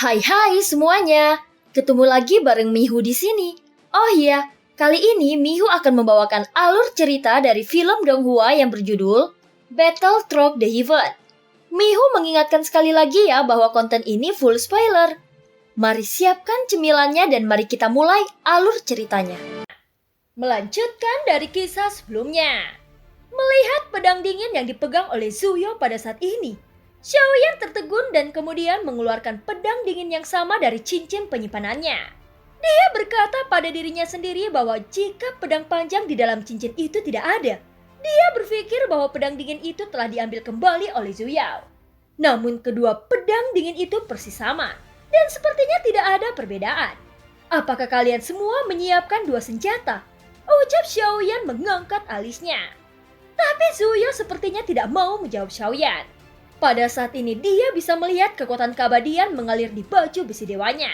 Hai semuanya, ketemu lagi bareng Mihu di sini. Oh iya, kali ini Mihu akan membawakan alur cerita dari film Donghua yang berjudul Battle Through the Heaven. Mihu mengingatkan sekali lagi ya bahwa konten ini full spoiler. Mari siapkan cemilannya dan mari kita mulai alur ceritanya. Melanjutkan dari kisah sebelumnya. Melihat pedang dingin yang dipegang oleh Zuyo pada saat ini, Xiaoyan tertegun dan kemudian mengeluarkan pedang dingin yang sama dari cincin penyimpanannya. Dia berkata pada dirinya sendiri bahwa jika pedang panjang di dalam cincin itu tidak ada, dia berpikir bahwa pedang dingin itu telah diambil kembali oleh Zuyao. Namun kedua pedang dingin itu persis sama, dan sepertinya tidak ada perbedaan. Apakah kalian semua menyiapkan dua senjata? Ucap Xiaoyan mengangkat alisnya. Tapi Zuyo sepertinya tidak mau menjawab Xiaoyan. Pada saat ini dia bisa melihat kekuatan keabadian mengalir di baju besi dewanya.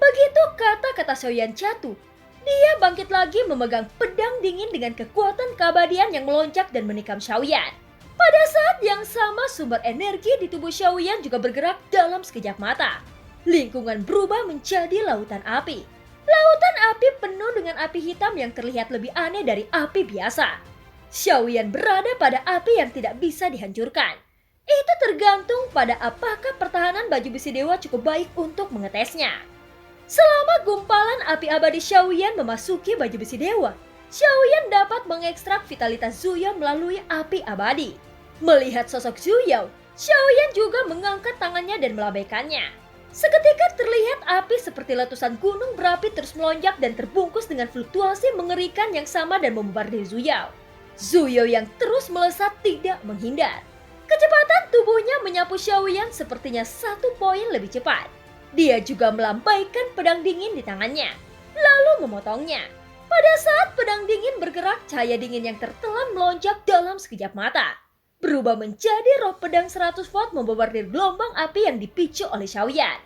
Begitu kata-kata Xiaoyan jatuh, dia bangkit lagi memegang pedang dingin dengan kekuatan keabadian yang melonjak dan menikam Xiaoyan. Pada saat yang sama sumber energi di tubuh Xiaoyan juga bergerak dalam sekejap mata. Lingkungan berubah menjadi lautan api. Lautan api penuh dengan api hitam yang terlihat lebih aneh dari api biasa. Xiaoyan berada pada api yang tidak bisa dihancurkan. Itu tergantung pada apakah pertahanan baju besi dewa cukup baik untuk mengetesnya. Selama gumpalan api abadi Xiaoyan memasuki baju besi dewa, Xiaoyan dapat mengekstrak vitalitas Zuyo melalui api abadi. Melihat sosok Zuyo, Xiaoyan juga mengangkat tangannya dan melambaikannya. Seketika terlihat api seperti letusan gunung berapi terus melonjak dan terbungkus dengan fluktuasi mengerikan yang sama dan membombardir Zuyo. Zuyo yang terus melesat tidak menghindar. Kecepatan tubuhnya menyapu Xiaoyan sepertinya 1 poin lebih cepat. Dia juga melambaikan pedang dingin di tangannya, lalu memotongnya. Pada saat pedang dingin bergerak, cahaya dingin yang tertelan melonjak dalam sekejap mata. Berubah menjadi roh pedang 100 watt membombardir gelombang api yang dipicu oleh Xiaoyan.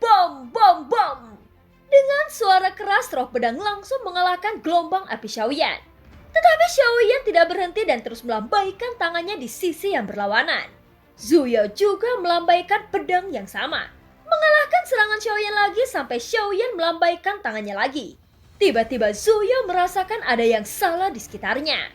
Bom, bom, bom! Dengan suara keras, roh pedang langsung mengalahkan gelombang api Xiaoyan. Tetapi Xiaoyan tidak berhenti dan terus melambaikan tangannya di sisi yang berlawanan. Zuyo juga melambaikan pedang yang sama, mengalahkan serangan Xiaoyan lagi sampai Xiaoyan melambaikan tangannya lagi. Tiba-tiba Zuyo merasakan ada yang salah di sekitarnya.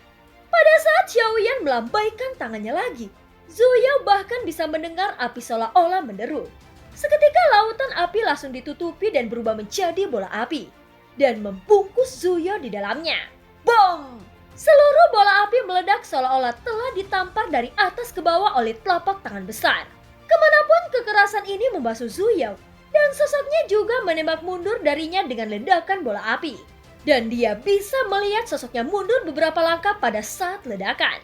Pada saat Xiaoyan melambaikan tangannya lagi, Zuyo bahkan bisa mendengar api seolah-olah menderu. Seketika lautan api langsung ditutupi dan berubah menjadi bola api dan membungkus Zuyo di dalamnya. Bom! Seluruh bola api meledak seolah-olah telah ditampar dari atas ke bawah oleh telapak tangan besar. Kemanapun kekerasan ini membasuh Zuyo, dan sosoknya juga menembak mundur darinya dengan ledakan bola api. Dan dia bisa melihat sosoknya mundur beberapa langkah pada saat ledakan.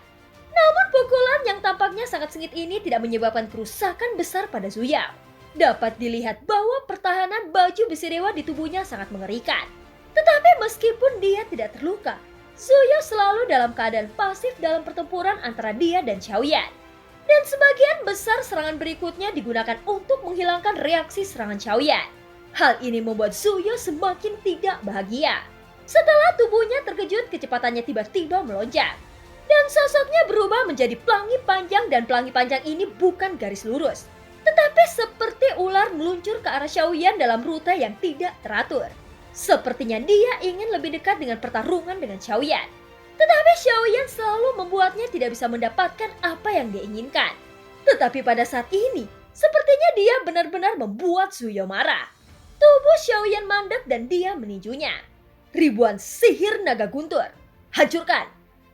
Namun pukulan yang tampaknya sangat sengit ini tidak menyebabkan kerusakan besar pada Zuyo. Dapat dilihat bahwa pertahanan baju besi dewa di tubuhnya sangat mengerikan. Tetapi meskipun dia tidak terluka, Zuyo selalu dalam keadaan pasif dalam pertempuran antara dia dan Xiaoyan. Dan sebagian besar serangan berikutnya digunakan untuk menghilangkan reaksi serangan Xiaoyan. Hal ini membuat Zuyo semakin tidak bahagia. Setelah tubuhnya terkejut, kecepatannya tiba-tiba melonjak. Dan sosoknya berubah menjadi pelangi panjang dan pelangi panjang ini bukan garis lurus, tetapi seperti ular meluncur ke arah Xiaoyan dalam rute yang tidak teratur. Sepertinya dia ingin lebih dekat dengan pertarungan dengan Xiaoyan. Tetapi Xiaoyan selalu membuatnya tidak bisa mendapatkan apa yang dia inginkan. Tetapi pada saat ini, sepertinya dia benar-benar membuat Zuyo marah. Tubuh Xiaoyan mandek dan dia meninjunya. Ribuan sihir naga guntur. Hancurkan!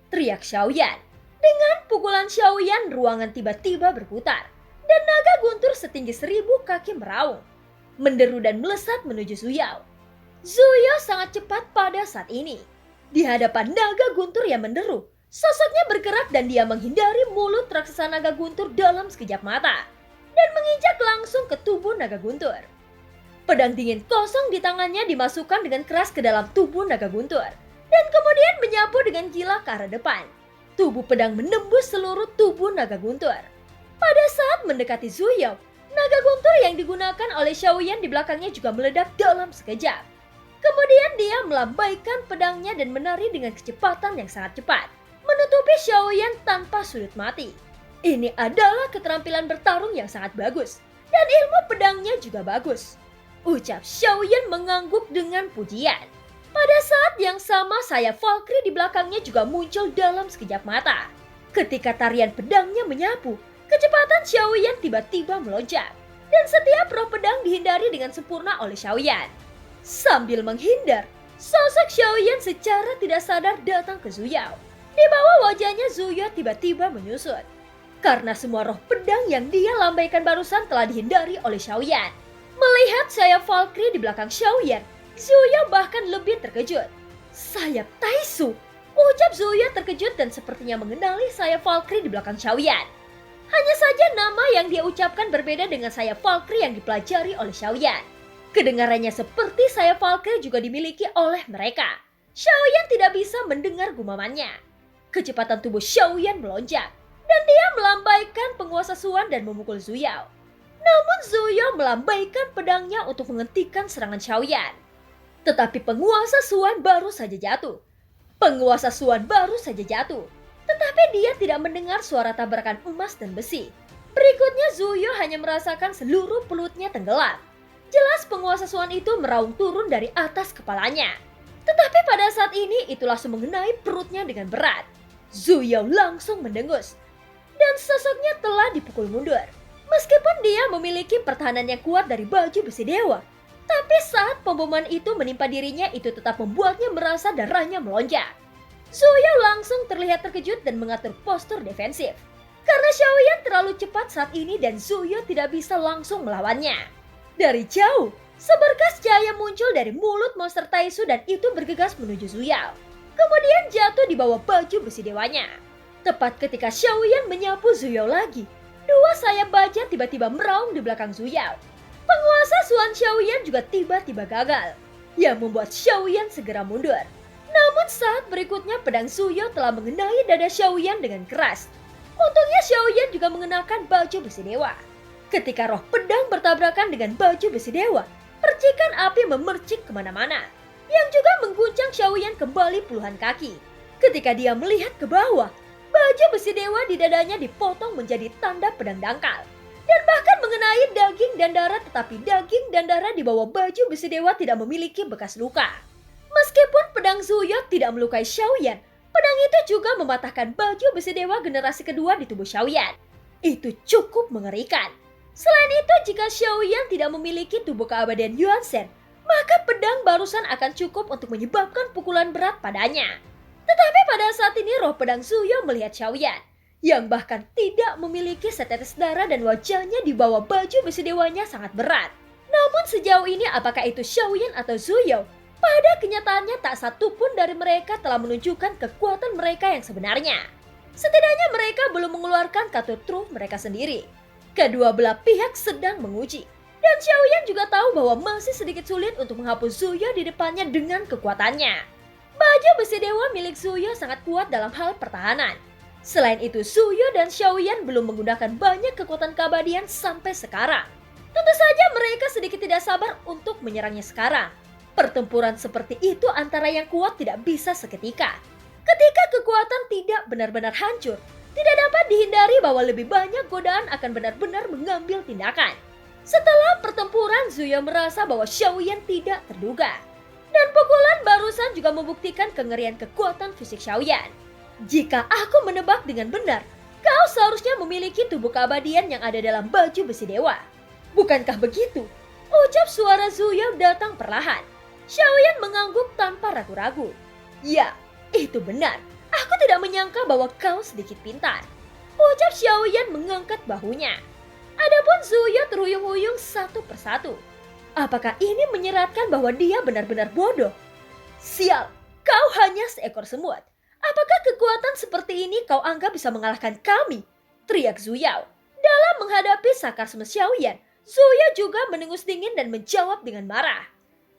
Teriak Xiaoyan. Dengan pukulan Xiaoyan, ruangan tiba-tiba berputar. Dan naga guntur setinggi 1000 kaki meraung, menderu dan melesat menuju Zuyo. Zuyo sangat cepat pada saat ini. Di hadapan naga guntur yang menderu, sosoknya bergerak dan dia menghindari mulut raksasa naga guntur dalam sekejap mata dan menginjak langsung ke tubuh naga guntur. Pedang dingin kosong di tangannya dimasukkan dengan keras ke dalam tubuh naga guntur dan kemudian menyapu dengan gila ke arah depan. Tubuh pedang menembus seluruh tubuh naga guntur. Pada saat mendekati Zuyo, naga guntur yang digunakan oleh Xiaoyan di belakangnya juga meledak dalam sekejap. Kemudian dia melambaikan pedangnya dan menari dengan kecepatan yang sangat cepat, menutupi Xiaoyan tanpa sudut mati. Ini adalah keterampilan bertarung yang sangat bagus, Dan ilmu pedangnya juga bagus. Ucap Xiaoyan mengangguk dengan pujian. Pada saat yang sama sayap Valkyrie di belakangnya juga muncul dalam sekejap mata. Ketika tarian pedangnya menyapu, kecepatan Xiaoyan tiba-tiba melonjak. Dan setiap roh pedang dihindari dengan sempurna oleh Xiaoyan. Sambil menghindar, sosok Xiaoyan secara tidak sadar datang ke Zuyao. Di bawah wajahnya Zuyao tiba-tiba menyusut. Karena semua roh pedang yang dia lambaikan barusan telah dihindari oleh Xiaoyan. Melihat sayap Valkyrie di belakang Xiaoyan, Zuyao bahkan lebih terkejut. Sayap Taisu, ucap Zuyao terkejut dan sepertinya mengenali sayap Valkyrie di belakang Xiaoyan. Hanya saja nama yang dia ucapkan berbeda dengan sayap Valkyrie yang dipelajari oleh Xiaoyan. Kedengarannya seperti sayap Valkyrie juga dimiliki oleh mereka. Xiaoyan tidak bisa mendengar gumamannya. Kecepatan tubuh Xiaoyan melonjak, dan dia melambaikan penguasa Suan dan memukul Zuyao. Namun Zuyao melambaikan pedangnya untuk menghentikan serangan Xiaoyan. Tetapi penguasa Suan baru saja jatuh. Penguasa Suan baru saja jatuh. Tetapi dia tidak mendengar suara tabrakan emas dan besi. Berikutnya Zuyao hanya merasakan seluruh pelutnya tenggelam. Jelas penguasa Suan itu meraung turun dari atas kepalanya. Tetapi pada saat ini itu langsung mengenai perutnya dengan berat. Zuyao langsung mendengus. Dan sosoknya telah dipukul mundur. Meskipun dia memiliki pertahanan yang kuat dari baju besi dewa. Tapi saat pemboman itu menimpa dirinya itu tetap membuatnya merasa darahnya melonjak. Zuyao langsung terlihat terkejut dan mengatur postur defensif. Karena Xiaoyan terlalu cepat saat ini dan Zuyao tidak bisa langsung melawannya. Dari jauh, seberkas cahaya muncul dari mulut monster Taisu dan itu bergegas menuju Zuyao. Kemudian jatuh di bawah baju besi dewanya. Tepat ketika Xiaoyan menyapu Zuyao lagi, dua sayap baja tiba-tiba meraung di belakang Zuyao. Penguasa Suan Xiaoyan juga tiba-tiba gagal, yang membuat Xiaoyan segera mundur. Namun saat berikutnya pedang Zuyao telah mengenai dada Xiaoyan dengan keras. Untungnya Xiaoyan juga mengenakan baju besi dewa. Ketika roh pedang bertabrakan dengan baju besi dewa, percikan api memercik kemana-mana, yang juga mengguncang Xiaoyan kembali puluhan kaki. Ketika dia melihat ke bawah, baju besi dewa di dadanya dipotong menjadi tanda pedang dangkal. Dan bahkan mengenai daging dan darah, tetapi daging dan darah di bawah baju besi dewa tidak memiliki bekas luka. Meskipun pedang Zuyao tidak melukai Xiaoyan, pedang itu juga mematahkan baju besi dewa generasi kedua di tubuh Xiaoyan. Itu cukup mengerikan. Selain itu, jika Xiaoyan tidak memiliki tubuh keabadian Yuan Shen, maka pedang barusan akan cukup untuk menyebabkan pukulan berat padanya. Tetapi pada saat ini roh pedang Zuyao melihat Xiaoyan, yang bahkan tidak memiliki setetes darah dan wajahnya di bawah baju besi dewanya sangat berat. Namun sejauh ini apakah itu Xiaoyan atau Zuyao? Pada kenyataannya tak satu pun dari mereka telah menunjukkan kekuatan mereka yang sebenarnya. Setidaknya mereka belum mengeluarkan kartu truf mereka sendiri. Kedua belah pihak sedang menguji. Dan Xiaoyan juga tahu bahwa masih sedikit sulit untuk menghapus Zuyao di depannya dengan kekuatannya. Baju besi dewa milik Zuyao sangat kuat dalam hal pertahanan. Selain itu, Zuyao dan Xiaoyan belum menggunakan banyak kekuatan keabadian sampai sekarang. Tentu saja mereka sedikit tidak sabar untuk menyerangnya sekarang. Pertempuran seperti itu antara yang kuat tidak bisa seketika. Ketika kekuatan tidak benar-benar hancur, tidak dapat dihindari bahwa lebih banyak godaan akan benar-benar mengambil tindakan. Setelah pertempuran, Zuyao merasa bahwa Xiaoyan tidak terduga. Dan pukulan barusan juga membuktikan kengerian kekuatan fisik Xiaoyan. Jika aku menebak dengan benar, kau seharusnya memiliki tubuh keabadian yang ada dalam baju besi dewa. Bukankah begitu? Ucap suara Zuyao datang perlahan. Xiaoyan mengangguk tanpa ragu-ragu. Ya, itu benar. Aku tidak menyangka bahwa kau sedikit pintar. Ucap Xiaoyan mengangkat bahunya. Adapun Zuyao terhuyung-huyung satu persatu. Apakah ini menyeratkan bahwa dia benar-benar bodoh? Sial, kau hanya seekor semut. Apakah kekuatan seperti ini kau anggap bisa mengalahkan kami? Teriak Zuyao. Dalam menghadapi sarkasme Xiaoyan, Zuyao juga mendengus dingin dan menjawab dengan marah.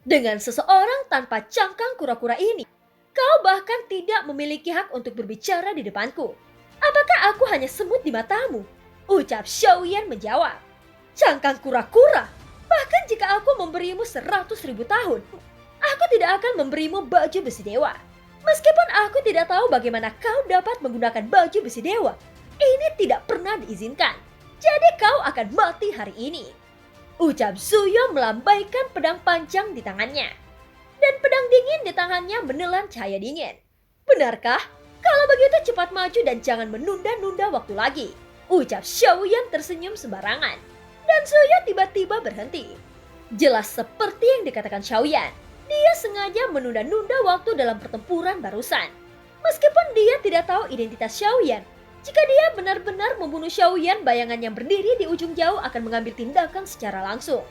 Dengan seseorang tanpa cangkang kura-kura ini, kau bahkan tidak memiliki hak untuk berbicara di depanku. Apakah aku hanya semut di matamu? Ucap Xiaoyan menjawab. Cangkang kura-kura? Bahkan jika aku memberimu 100.000 tahun, aku tidak akan memberimu baju besi dewa. Meskipun aku tidak tahu bagaimana kau dapat menggunakan baju besi dewa, ini tidak pernah diizinkan. Jadi kau akan mati hari ini. Ucap Zuyo melambaikan pedang panjang di tangannya. Dan pedang dingin di tangannya menelan cahaya dingin. Benarkah? Kalau begitu cepat maju dan jangan menunda-nunda waktu lagi. Ucap Xiaoyan tersenyum sembarangan. Dan Zuyo tiba-tiba berhenti. Jelas seperti yang dikatakan Xiaoyan. Dia sengaja menunda-nunda waktu dalam pertempuran barusan. Meskipun dia tidak tahu identitas Xiaoyan, jika dia benar-benar membunuh Xiaoyan, bayangan yang berdiri di ujung jauh akan mengambil tindakan secara langsung.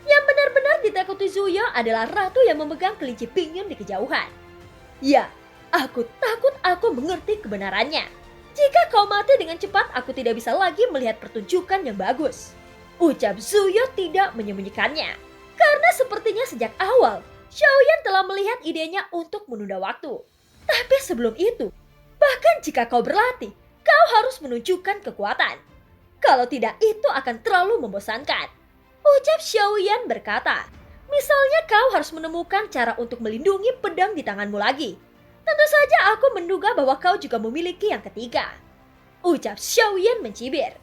Yang benar-benar ditakuti Zuyo adalah ratu yang memegang kelinci pinyin di kejauhan. Ya, aku takut aku mengerti kebenarannya. Jika kau mati dengan cepat, aku tidak bisa lagi melihat pertunjukan yang bagus. Ucap Zuyo tidak menyembunyikannya. Karena sepertinya sejak awal, Xiaoyan telah melihat idenya untuk menunda waktu. Tapi sebelum itu, bahkan jika kau berlatih, kau harus menunjukkan kekuatan. Kalau tidak, itu akan terlalu membosankan. Ucap Xiaoyan berkata, misalnya kau harus menemukan cara untuk melindungi pedang di tanganmu lagi. Tentu saja aku menduga bahwa kau juga memiliki yang ketiga. Ucap Xiaoyan mencibir.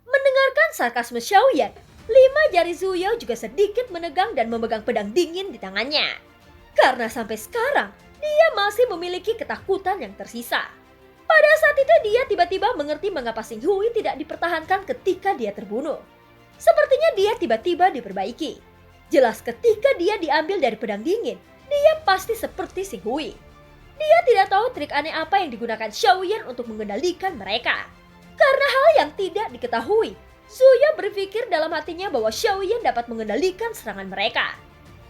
Mendengarkan sarkasme Xiaoyan, 5 jari Zuyo juga sedikit menegang dan memegang pedang dingin di tangannya. Karena sampai sekarang, dia masih memiliki ketakutan yang tersisa. Pada saat itu dia tiba-tiba mengerti mengapa Xing Hui tidak dipertahankan ketika dia terbunuh. Sepertinya dia tiba-tiba diperbaiki. Jelas ketika dia diambil dari pedang dingin, dia pasti seperti Xing Hui. Dia tidak tahu trik aneh apa yang digunakan Xiaoyan untuk mengendalikan mereka. Karena hal yang tidak diketahui, Zuyo berpikir dalam hatinya bahwa Xiaoyan dapat mengendalikan serangan mereka.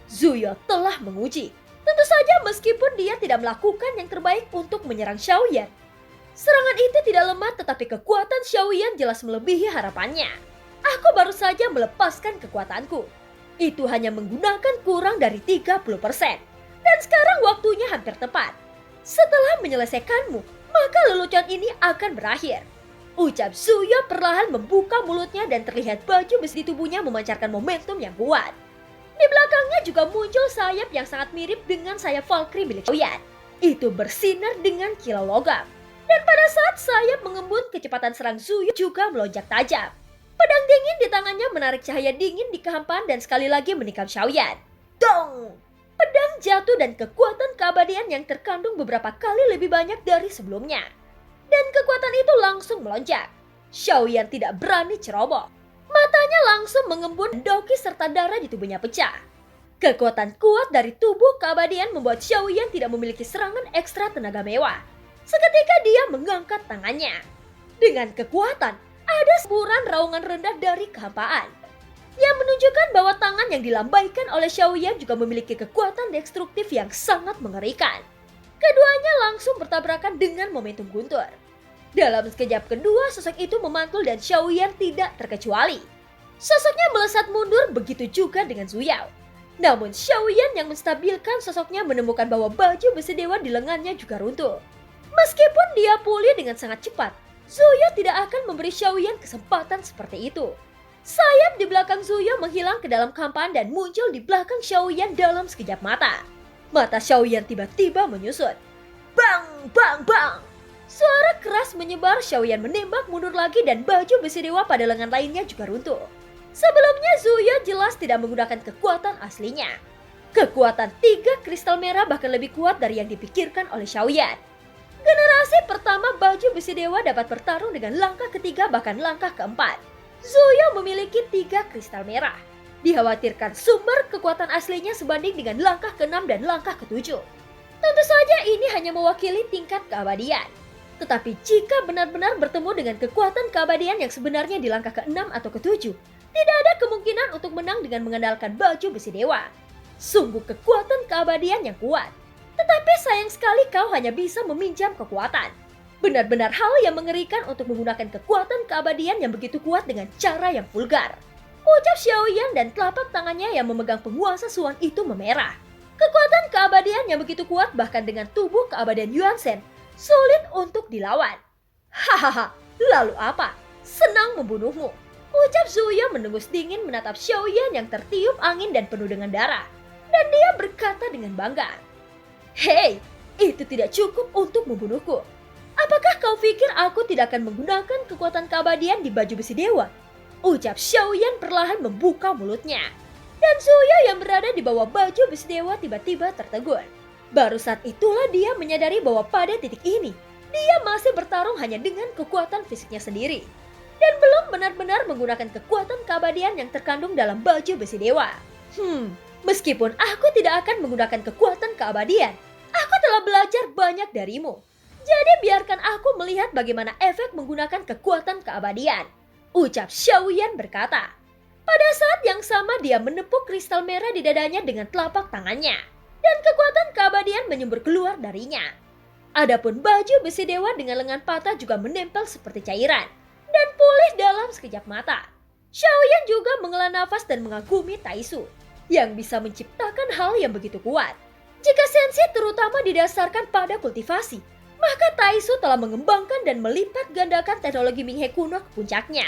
Zuyo telah menguji. Tentu saja meskipun dia tidak melakukan yang terbaik untuk menyerang Xiaoyan. Serangan itu tidak lemah tetapi kekuatan Xiaoyan jelas melebihi harapannya. Aku baru saja melepaskan kekuatanku. Itu hanya menggunakan kurang dari 30%. Dan sekarang waktunya hampir tepat. Setelah menyelesaikanmu, maka lelucon ini akan berakhir. Ucap Zuyo perlahan membuka mulutnya dan terlihat baju besi di tubuhnya memancarkan momentum yang kuat. Di belakangnya juga muncul sayap yang sangat mirip dengan sayap Valkyrie milik Xiaoyan. Itu bersinar dengan kilau logam. Dan pada saat sayap mengembun, kecepatan serang Zuyo juga melonjak tajam. Pedang dingin di tangannya menarik cahaya dingin di kehampaan dan sekali lagi menikam Xiaoyan. Dong! Pedang jatuh dan kekuatan keabadian yang terkandung beberapa kali lebih banyak dari sebelumnya. Dan kekuatan itu langsung melonjak. Xiaoyan tidak berani ceroboh. Matanya langsung mengembun dan doki serta darah di tubuhnya pecah. Kekuatan kuat dari tubuh keabadian membuat Xiaoyan tidak memiliki serangan ekstra tenaga mewah. Seketika dia mengangkat tangannya. Dengan kekuatan, ada semburan raungan rendah dari kehampaan. Yang menunjukkan bahwa tangan yang dilambaikan oleh Xiaoyan juga memiliki kekuatan destruktif yang sangat mengerikan. Keduanya langsung bertabrakan dengan momentum guntur. Dalam sekejap kedua, sosok itu memantul dan Xiaoyan tidak terkecuali. Sosoknya melesat mundur, begitu juga dengan Zuyao. Namun Xiaoyan yang menstabilkan sosoknya menemukan bahwa baju besi dewa di lengannya juga runtuh. Meskipun dia pulih dengan sangat cepat, Zuyo tidak akan memberi Xiaoyan kesempatan seperti itu. Sayap di belakang Zuyo menghilang ke dalam kampaan dan muncul di belakang Xiaoyan dalam sekejap mata. Mata Xiaoyan tiba-tiba menyusut. Bang, bang, bang! Suara keras menyebar, Xiaoyan menembak mundur lagi dan baju besi dewa pada lengan lainnya juga runtuh. Sebelumnya Zuyo jelas tidak menggunakan kekuatan aslinya. Kekuatan 3 kristal merah bahkan lebih kuat dari yang dipikirkan oleh Xiaoyan. Generasi pertama baju besi dewa dapat bertarung dengan langkah ketiga bahkan langkah keempat. Zuyo memiliki 3 kristal merah. Dikhawatirkan sumber kekuatan aslinya sebanding dengan langkah ke-6 dan langkah ke-7. Tentu saja ini hanya mewakili tingkat keabadian. Tetapi jika benar-benar bertemu dengan kekuatan keabadian yang sebenarnya di langkah ke-6 atau ke-7, tidak ada kemungkinan untuk menang dengan mengandalkan baju besi dewa. Sungguh kekuatan keabadian yang kuat. Tetapi sayang sekali kau hanya bisa meminjam kekuatan. Benar-benar hal yang mengerikan untuk menggunakan kekuatan keabadian yang begitu kuat dengan cara yang vulgar. Ucap Xiaoyan dan telapak tangannya yang memegang penguasa Suan itu memerah. Kekuatan keabadian yang begitu kuat bahkan dengan tubuh keabadian Yuan Shen sulit untuk dilawan. Hahaha, lalu apa? Senang membunuhmu. Ucap Zuyo mendengus dingin menatap Xiaoyan yang tertiup angin dan penuh dengan darah. Dan dia berkata dengan bangga. Hei, itu tidak cukup untuk membunuhku. Apakah kau pikir aku tidak akan menggunakan kekuatan keabadian di baju besi dewa? Ucap Xiaoyan perlahan membuka mulutnya. Dan Zuyo yang berada di bawah baju besi dewa tiba-tiba tertegun. Baru saat itulah dia menyadari bahwa pada titik ini, dia masih bertarung hanya dengan kekuatan fisiknya sendiri. Dan belum benar-benar menggunakan kekuatan keabadian yang terkandung dalam baju besi dewa. Meskipun aku tidak akan menggunakan kekuatan keabadian, aku telah belajar banyak darimu. Jadi biarkan aku melihat bagaimana efek menggunakan kekuatan keabadian. Ucap Xiaoyan berkata. Pada saat yang sama dia menepuk kristal merah di dadanya dengan telapak tangannya. Dan kekuatan keabadian menyembur keluar darinya. Adapun baju besi dewa dengan lengan patah juga menempel seperti cairan. Dan pulih dalam sekejap mata. Xiaoyan juga menghela nafas dan mengagumi Taisu. Yang bisa menciptakan hal yang begitu kuat. Jika sensi terutama didasarkan pada kultivasi, maka Taisu telah mengembangkan dan melipat gandakan teknologi Minghe kuno ke puncaknya.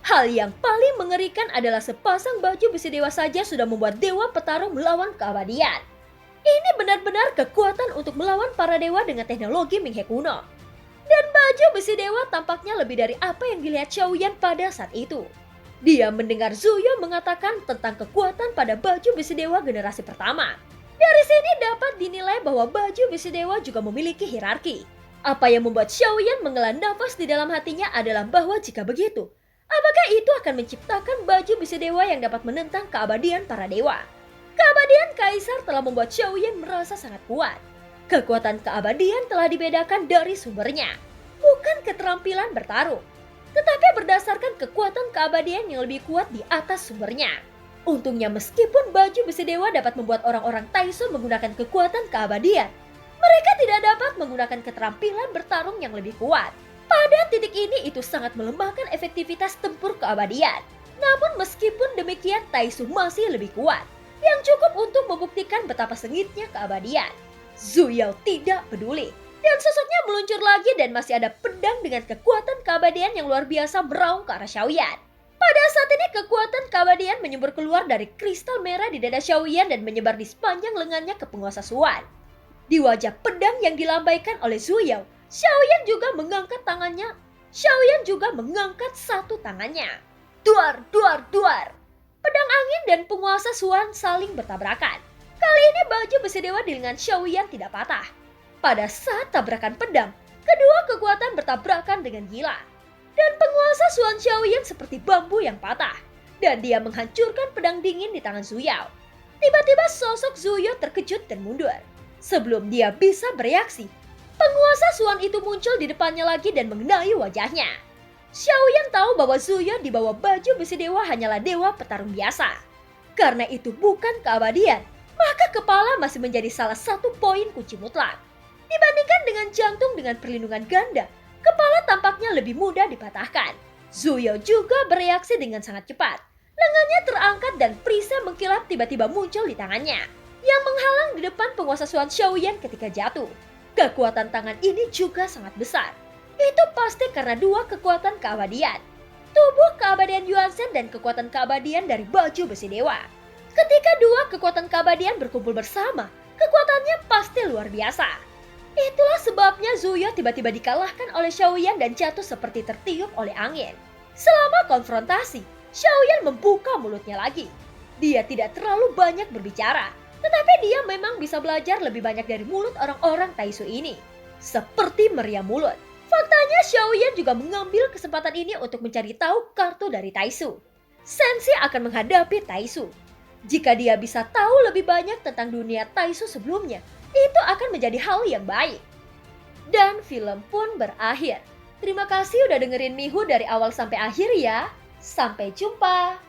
Hal yang paling mengerikan adalah sepasang baju besi dewa saja sudah membuat dewa petarung melawan keabadian. Ini benar-benar kekuatan untuk melawan para dewa dengan teknologi Minghe kuno. Dan baju besi dewa tampaknya lebih dari apa yang dilihat Xiaoyan pada saat itu. Dia mendengar Zuyo mengatakan tentang kekuatan pada baju besi dewa generasi pertama. Dari sini dapat dinilai bahwa baju besi dewa juga memiliki hierarki. Apa yang membuat Xiaoyan menghela nafas di dalam hatinya adalah bahwa jika begitu, apakah itu akan menciptakan baju besi dewa yang dapat menentang keabadian para dewa? Keabadian Kaisar telah membuat Xiaoyan merasa sangat kuat. Kekuatan keabadian telah dibedakan dari sumbernya, bukan keterampilan bertarung, tetapi berdasarkan kekuatan keabadian yang lebih kuat di atas sumbernya. Untungnya meskipun baju besi dewa dapat membuat orang-orang Taisu menggunakan kekuatan keabadian, mereka tidak dapat menggunakan keterampilan bertarung yang lebih kuat. Pada titik ini itu sangat melemahkan efektivitas tempur keabadian. Namun meskipun demikian Taisu masih lebih kuat, yang cukup untuk membuktikan betapa sengitnya keabadian. Zuyo tidak peduli, dan sosoknya meluncur lagi dan masih ada pedang dengan kekuatan keabadian yang luar biasa meraung ke arah Xiaoyan. Pada saat ini kekuatan keabadian menyembur keluar dari kristal merah di dada Xiaoyan dan menyebar di sepanjang lengannya ke penguasa Suan. Di wajah pedang yang dilambaikan oleh Zuyo, Xiaoyan juga mengangkat tangannya. Xiaoyan juga mengangkat satu tangannya. Duar, duar, duar. Pedang angin dan penguasa Suan saling bertabrakan. Kali ini baju besi dewa di lengan Xiaoyan tidak patah. Pada saat tabrakan pedang, kedua kekuatan bertabrakan dengan gila. Dan penguasa Suan Xiaoyan seperti bambu yang patah. Dan dia menghancurkan pedang dingin di tangan Zuyo. Tiba-tiba sosok Zuyo terkejut dan mundur. Sebelum dia bisa bereaksi, penguasa Suan itu muncul di depannya lagi dan mengenai wajahnya. Xiaoyan tahu bahwa Zuyo di bawah baju besi dewa hanyalah dewa petarung biasa. Karena itu bukan keabadian, maka kepala masih menjadi salah satu poin kunci mutlak. Dibandingkan dengan jantung dengan perlindungan ganda, kepala tampaknya lebih mudah dipatahkan. Zuyo juga bereaksi dengan sangat cepat. Lengannya terangkat dan perisai mengkilap tiba-tiba muncul di tangannya, yang menghalang di depan penguasa Suan Xiaoyan ketika jatuh. Kekuatan tangan ini juga sangat besar. Itu pasti karena dua kekuatan keabadian. Tubuh keabadian Yuanzhen dan kekuatan keabadian dari baju besi dewa. Ketika dua kekuatan keabadian berkumpul bersama, kekuatannya pasti luar biasa. Itulah sebabnya Zuyo tiba-tiba dikalahkan oleh Xiaoyan dan jatuh seperti tertiup oleh angin. Selama konfrontasi, Xiaoyan membuka mulutnya lagi. Dia tidak terlalu banyak berbicara, tetapi dia memang bisa belajar lebih banyak dari mulut orang-orang Taisu ini. Seperti meriam mulut. Faktanya Xiaoyan juga mengambil kesempatan ini untuk mencari tahu kartu dari Taisu. Sensei akan menghadapi Taisu. Jika dia bisa tahu lebih banyak tentang dunia Taisu sebelumnya, itu akan menjadi hal yang baik. Dan film pun berakhir. Terima kasih udah dengerin Mihu dari awal sampai akhir ya. Sampai jumpa.